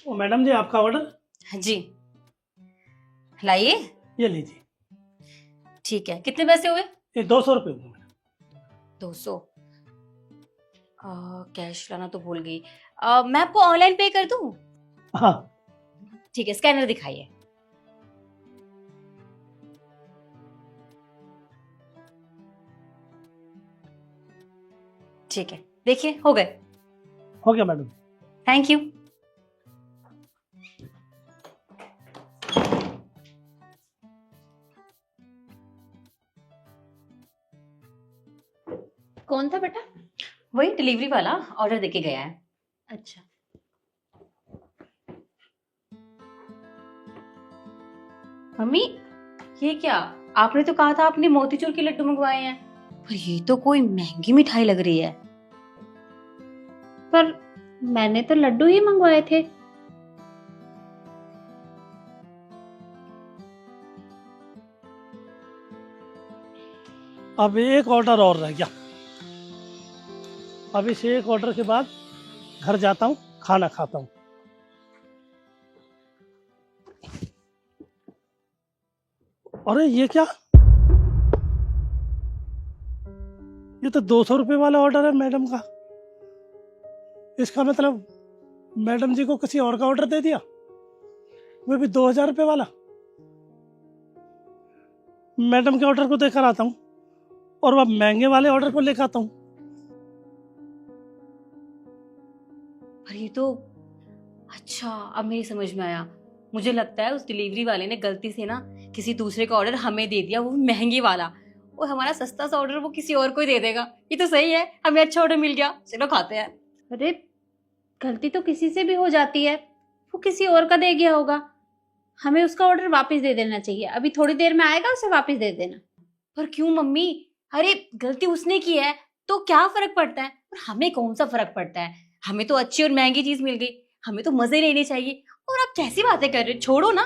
ओ madam जी, आपका order. जी लाइए। ये लीजिए। ठीक है, कितने पैसे हुए? ये 200 रुपये हुए मैडम। 200। कैश लाना तो भूल गई। मैं आपको ऑनलाइन पे कर दूं? हाँ। ठीक है, स्कैनर दिखाइए। ठीक है, देखिए हो गए। हो गया मैडम। Thank you. कौन था बेटा? वही डिलीवरी वाला ऑर्डर देके गया है। अच्छा, मम्मी ये क्या? आपने तो कहा था आपने मोतीचूर के लड्डू मंगवाए हैं, पर ये तो कोई महंगी मिठाई लग रही है। पर मैंने तो लड्डू ही मंगवाए थे। अब एक ऑर्डर और रह गया। अब इस एक ऑर्डर के बाद घर जाता हूँ, खाना खाता हूँ। अरे ये क्या? ये तो 200 रुपये वाला ऑर्डर है मैडम का। इसका मतलब मैडम जी को किसी और का ऑर्डर दे दिया, वो भी 2000 रुपये वाला। मैडम के ऑर्डर को देकर आता हूँ और वह महंगे वाले ऑर्डर को लेकर आता हूँ। पर ये तो अच्छा, अब मेरी समझ में आया। मुझे लगता है उस डिलीवरी वाले ने गलती से ना किसी दूसरे का ऑर्डर हमें दे दिया, वो महंगे वाला, और हमारा सस्ता सा ऑर्डर वो किसी और को ही दे देगा। ये तो सही है, हमें अच्छा ऑर्डर मिल गया, चलो खाते हैं। अरे गलती तो किसी से भी हो जाती है, वो किसी और का दे गया होगा। हमें उसका ऑर्डर वापस दे देना चाहिए। अभी थोड़ी देर में आएगा, उसे वापस दे देना। पर क्यों मम्मी? अरे गलती उसने की है तो क्या फर्क पड़ता है, और हमें कौन सा फर्क पड़ता है? हमें तो अच्छी और महंगी चीज मिल गई, हमें तो मजे लेने चाहिए। और आप कैसी बातें कर रहे हो, छोड़ो ना।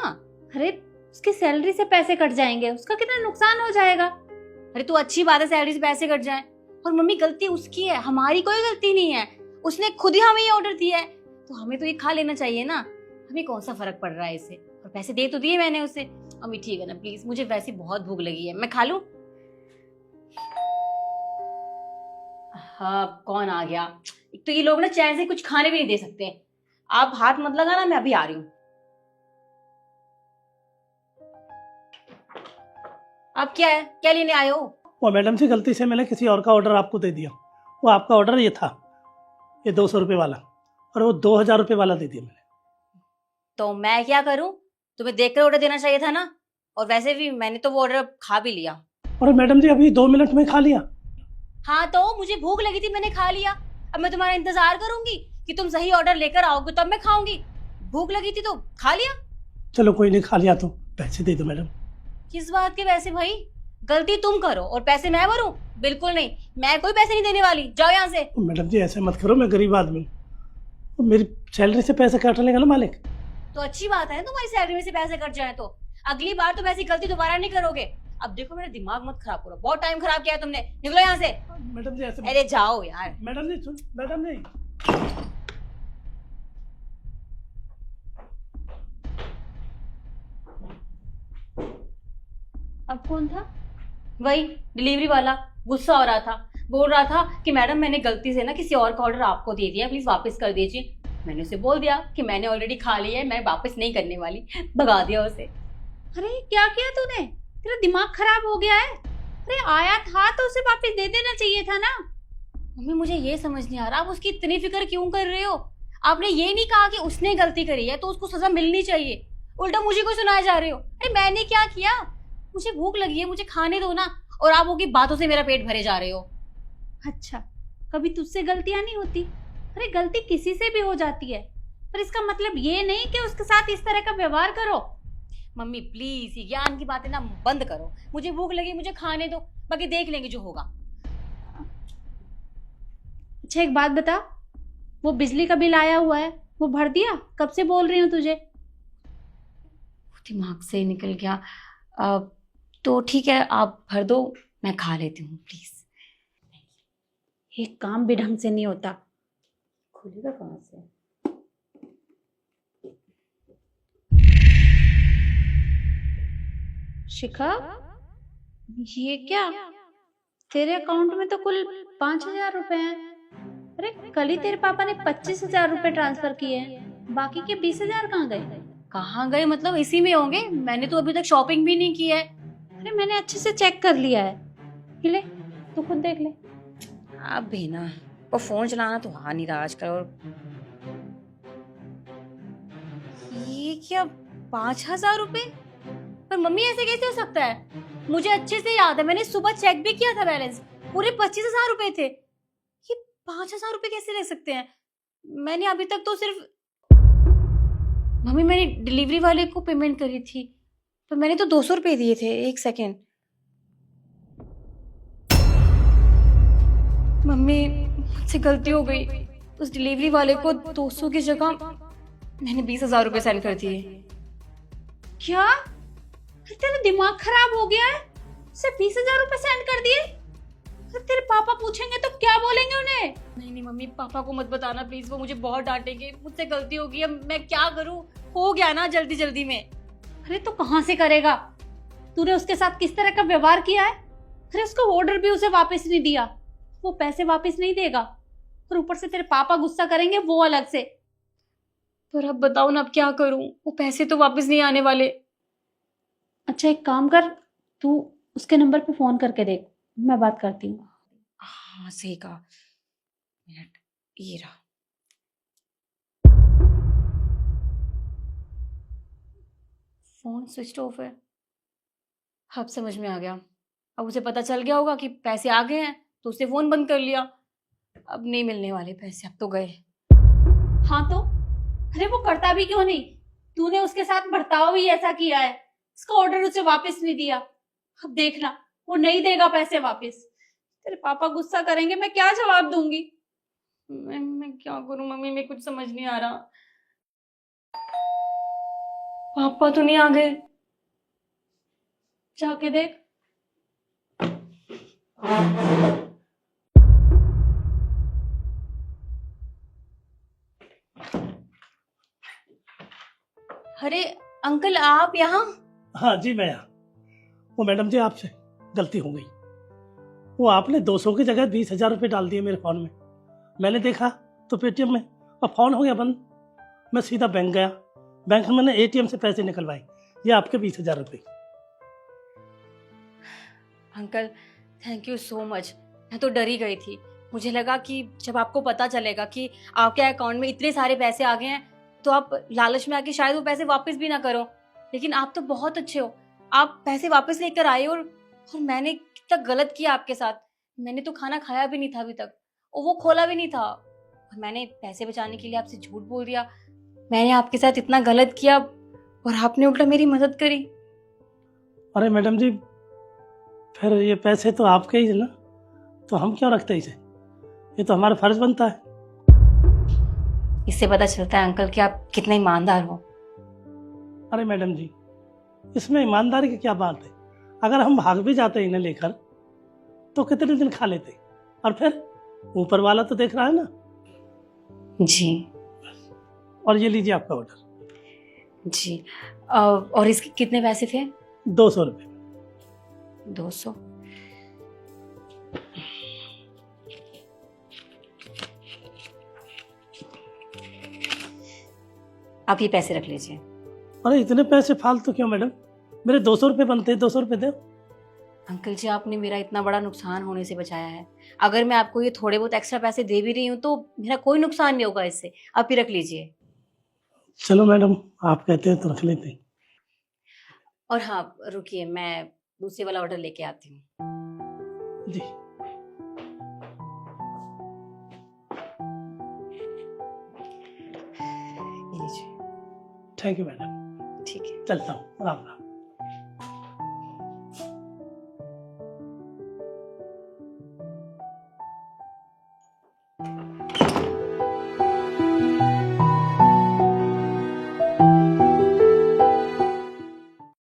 अरे उसकी सैलरी से पैसे कट जाएंगे, उसका कितना नुकसान हो जाएगा। अरे तो अच्छी बात है, सैलरी से पैसे कट जाए। और मम्मी गलती उसकी है, हमारी कोई गलती नहीं है। उसने खुद ही हमें ये ऑर्डर दिया है, तो हमें तो ये खा लेना चाहिए ना। हमें कौन सा फर्क पड़ रहा है इससे? और पैसे दे तो दिए मैंने उसे। अम्मी ठीक है ना, प्लीज, मुझे वैसे बहुत भूख लगी है, मैं खा लूं? हाँ, कौन आ गया? एक तो ये लोग ना चैन से कुछ खाने भी नहीं दे सकते। आप हाथ मत लगाना, मैं अभी आ रही हूँ। आप क्या है, क्या लेने आए हो? वो मैडम जी, गलती से मैंने किसी और का ऑर्डर आपको दे दिया। वो आपका ऑर्डर ये था, ये 200 रुपये वाला, और वो 2000 रुपये वाला दे दिया मैंने। तो मैं क्या करूं? तुम्हें देखकर ऑर्डर देना चाहिए था ना। और वैसे भी मैंने तो वो ऑर्डर खा भी लिया। और मैडम जी, अभी 2 मिनट में खा लिया। हाँ तो मुझे भूख लगी थी, मैंने खा लिया। अब मैं तुम्हारा इंतजार करूंगी कि तुम सही ऑर्डर लेकर आओगे तब मैं खाऊंगी। भूख लगी थी तो खा लिया। चलो कोई नहीं, खा लिया तो पैसे दे दो मैडम। किस बात के पैसे भाई? गलती तुम करो और पैसे मैं भरूं? बिल्कुल नहीं, मैं कोई पैसे नहीं देने वाली, जाओ यहाँ से। मैडम जी ऐसे मत करो, मैं गरीब आदमी हूँ, मेरी सैलरी से पैसे काट लेगा ना मालिक। तो अच्छी बात है, तुम्हारी सैलरी में से पैसे कट जाए तो अगली बार तुम ऐसी गलती दोबारा नहीं करोगे। अब देखो मेरा दिमाग मत खराब करो, बहुत टाइम खराब किया है तुमने, निकलो यहाँ से। मैडम जी ऐसे अरे जाओ यार। मैडम जी सुन, मैडम जी। अब कौन था? वही डिलीवरी वाला गुस्सा हो रहा था, बोल रहा था कि मैडम मैंने गलती से ना किसी और का ऑर्डर आपको दे दिया, प्लीज वापस कर दीजिए। मैंने उसे बोल दिया कि मैंने ऑलरेडी खा लिया है, मैं वापस नहीं करने वाली, भगा दिया उसे। अरे क्या किया तूने? तेरा दिमाग खराब हो गया है? अरे आया था तो उसे वापस दे देना चाहिए था ना। मम्मी मुझे ये समझ नहीं आ रहा, आप उसकी इतनी फिक्र क्यों कर रहे हो? आपने ये नहीं कहा कि उसने गलती करी है तो उसको सजा मिलनी चाहिए, उल्टा मुझे को सुनाए जा रहे हो। अरे मैंने क्या किया? मुझे भूख लगी है, मुझे खाने दो ना, और आप वो की बातों से मेरा पेट भरे जा रहे हो। अच्छा, कभी तुझसे गलतियां नहीं होती? अरे गलती किसी से भी हो जाती है, पर इसका मतलब ये नहीं कि उसके साथ इस तरह का व्यवहार करो। मम्मी प्लीज ये ज्ञान की बातें ना बंद करो, मुझे भूख लगी, मुझे खाने दो, बाकी देख लेंगे जो होगा। अच्छा एक बात बता, वो बिजली का बिल आया हुआ है, वो भर दिया? कब से बोल रही हूँ तुझे। दिमाग से निकल गया। तो ठीक है, आप भर दो, मैं खा लेती हूँ प्लीज। एक काम भी ढंग से नहीं होता, खुलेगा कहाँ से? शिखा, ये क्या? तेरे अकाउंट में तो कुल 5,000 रुपए हैं। अरे कल ही तेरे पापा ने 25,000 रुपए ट्रांसफर किए हैं, बाकी के 20,000 कहाँ गए? कहाँ गए मतलब? इसी में होंगे, मैंने तो अभी तक शॉपिंग भी नहीं की है। अरे मैंने अच्छे से चेक कर लिया है। ये ले, तू खुद देख ले। आप भी ना, वो फोन चलाना तो आ नहीं रहा आजकल। और ये क्या, 5,000 रुपए? पर मम्मी ऐसे कैसे हो सकता है? मुझे अच्छे से याद है, मैंने सुबह चेक भी किया था, बैलेंस पूरे 25,000 रुपए थे। ये 5,000 रुपए कैसे रह सकते हैं? मैंने अभी तक तो सिर्फ, मम्मी मैंने डिलीवरी वाले को पेमेंट करी थी, तो मैंने तो 200 रुपए दिए थे। एक सेकेंड, मम्मी मुझसे गलती हो गई। उस डिलीवरी वाले को 200 की जगह मैंने 20,000 रुपए सेंड कर दिए। क्या? अरे तेरा दिमाग खराब हो गया है? उसे 20,000 रुपए सेंड कर दिए? अरे तेरे पापा पूछेंगे तो क्या बोलेंगे उन्हें? नहीं नहीं मम्मी, पापा को मत बताना प्लीज, वो मुझे बहुत डांटेंगे। मुझसे गलती हो गई, अब मैं क्या करूं? हो गया ना जल्दी जल्दी में। अरे तो कहाँ से करेगा? तूने उसके साथ किस तरह का व्यवहार किया है? अरे उसका ऑर्डर भी उसे वापस नहीं दिया, वो पैसे वापस नहीं देगा, और ऊपर से तेरे पापा गुस्सा करेंगे वो अलग से। पर अब बताओ ना, अब क्या करूं? वो पैसे तो वापस नहीं आने वाले। अच्छा एक काम कर, तू उसके नंबर पे फोन करके देख, मैं बात करती हूँ। हाँ सही कहा, मिनट, ये रहा। फोन स्विच ऑफ है। अब समझ में आ गया, अब उसे पता चल गया होगा कि पैसे आ गए हैं, तो उसने फोन बंद कर लिया। अब नहीं मिलने वाले पैसे, अब तो गए। हाँ तो अरे वो करता भी क्यों नहीं? तूने उसके साथ बर्ताव भी ऐसा किया है, इसका ऑर्डर उसे वापस नहीं दिया। अब देखना वो नहीं देगा पैसे वापस, तेरे पापा गुस्सा करेंगे, मैं क्या जवाब दूंगी? मैं क्या करूं मम्मी, मैं कुछ समझ नहीं आ रहा। पापा तो नहीं आ गए? जाके देख। अरे अंकल, आप यहाँ? हाँ जी मैं यहाँ। वो मैडम जी आपसे गलती हो गई, वो आपने 200 की जगह 20,000 रुपये डाल दिए मेरे फ़ोन में। मैंने देखा तो पेटीएम में, और फ़ोन हो गया बंद। मैं सीधा बैंक गया, बैंक में मैंने एटीएम से पैसे निकलवाए, ये आपके 20,000 रुपये। Uncle thank you so much. मैं तो डर ही गई थी, मुझे लगा कि जब आपको पता चलेगा कि आपके अकाउंट में इतने सारे पैसे आ गए हैं, तो आप लालच में आके शायद वो पैसे वापस भी ना करो। लेकिन आप तो बहुत अच्छे हो, आप पैसे वापस लेकर आए। और मैंने कितना गलत किया आपके साथ। मैंने तो खाना खाया भी नहीं था अभी तक, और वो खोला भी नहीं था, और मैंने पैसे बचाने के लिए आपसे झूठ बोल दिया। मैंने आपके साथ इतना गलत किया, और आपने उल्टा मेरी मदद करी। अरे मैडम जी, फिर ये पैसे तो आपके ही है ना, तो हम क्यों रखते इसे? ये तो हमारा फर्ज बनता है। इससे पता चलता है अंकल कि आप कितने ईमानदार हो। अरे मैडम जी, इसमें ईमानदारी की क्या बात है? अगर हम भाग भी जाते इन्हें लेकर तो कितने दिन खा लेते, और फिर ऊपर वाला तो देख रहा है ना। जी। और ये लीजिए आपका ऑर्डर। जी। और इसके कितने पैसे थे? 200 रुपये। 200। आप ये पैसे रख लीजिए। अरे इतने पैसे फालतू क्यों मैडम? मेरे 200 रुपये बनते हैं, 200 रुपये दो। अंकल जी, आपने मेरा इतना बड़ा नुकसान होने से बचाया है। अगर मैं आपको ये थोड़े बहुत एक्स्ट्रा पैसे दे भी रही हूँ तो मेरा कोई नुकसान नहीं होगा इससे। आप ही रख लीजिए। चलो मैडम, आप कहते हैं तो रख लेते हैं। और हाँ रुकिए, मैं दूसरे वाला ऑर्डर लेके आती हूँ। जी। ये लीजिए। थैंक यू मैडम, ठीक है। चलता हूँ, राम राम।